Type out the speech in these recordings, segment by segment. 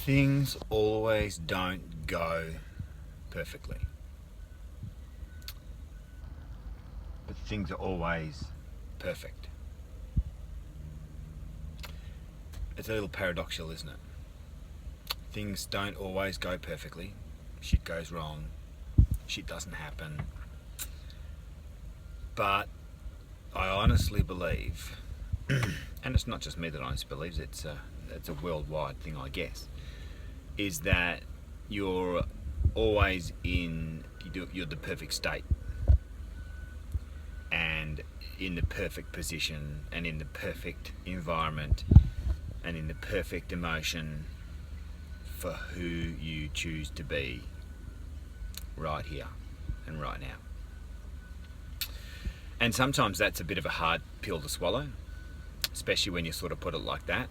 Things always don't go perfectly, but things are always perfect. It's a little paradoxical, isn't it? Things don't always go perfectly. Shit goes wrong. Shit doesn't happen. But I honestly believe, and it's not just me that honestly believes, it's a worldwide thing, I guess, is that you're always you're the perfect state and in the perfect position and in the perfect environment and in the perfect emotion for who you choose to be right here and right now. And sometimes that's a bit of a hard pill to swallow, especially when you sort of put it like that.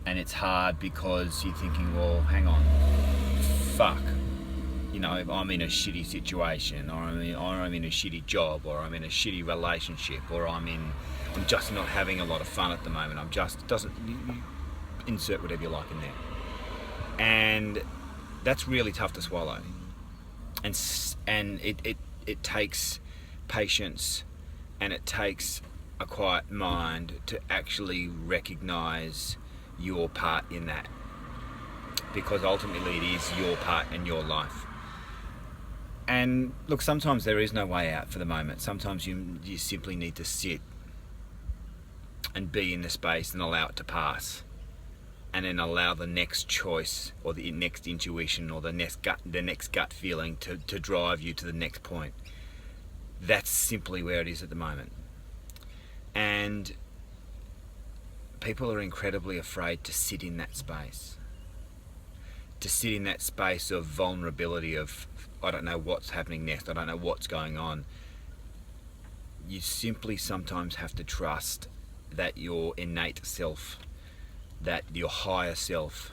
And it's hard because you're thinking, well, hang on, fuck. You know, if I'm in a shitty situation, or I'm in a shitty job, or I'm in a shitty relationship, or I'm just not having a lot of fun at the moment. You insert whatever you like in there. And that's really tough to swallow. And it takes patience, and it takes a quiet mind to actually recognise your part in that, because ultimately it is your part in your life. And look, sometimes there is no way out for the moment. Sometimes you simply need to sit and be in the space and allow it to pass, and then allow the next choice or the next intuition or the next gut feeling to drive you to the next point. That's simply where it is at the moment. And people are incredibly afraid to sit in that space. To sit in that space of vulnerability, of I don't know what's happening next, I don't know what's going on. You simply sometimes have to trust that your innate self, that your higher self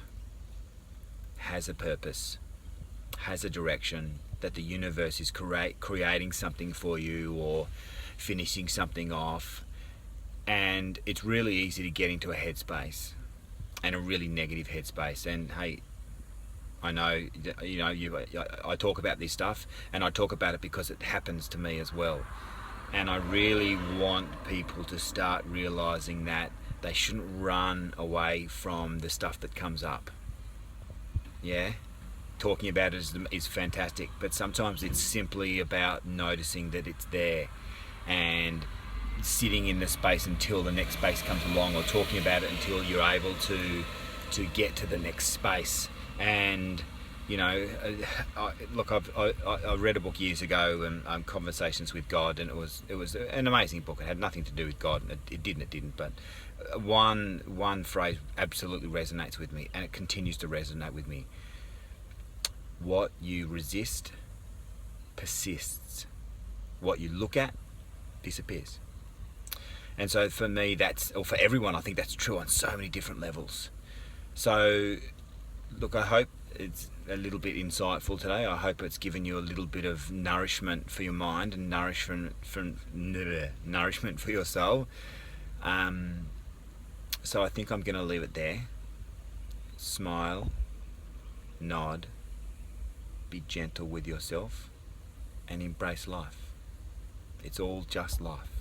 has a purpose, has a direction, that the universe is creating something for you or finishing something off. And it's really easy to get into a headspace, and a really negative headspace. And hey, I know, I talk about this stuff, and I talk about it because it happens to me as well. And I really want people to start realising that they shouldn't run away from the stuff that comes up. Yeah? Talking about it is fantastic, but sometimes it's simply about noticing that it's there and sitting in the space until the next space comes along, or talking about it until you're able to get to the next space. And I read a book years ago, Conversations with God, and it was an amazing book. It had nothing to do with God, and it didn't. But one phrase absolutely resonates with me, and it continues to resonate with me. What you resist persists. What you look at disappears. And so for me, or for everyone, I think that's true on so many different levels. So, look, I hope it's a little bit insightful today. I hope it's given you a little bit of nourishment for your mind and nourishment for your soul. So I think I'm going to leave it there. Smile, nod, be gentle with yourself, and embrace life. It's all just life.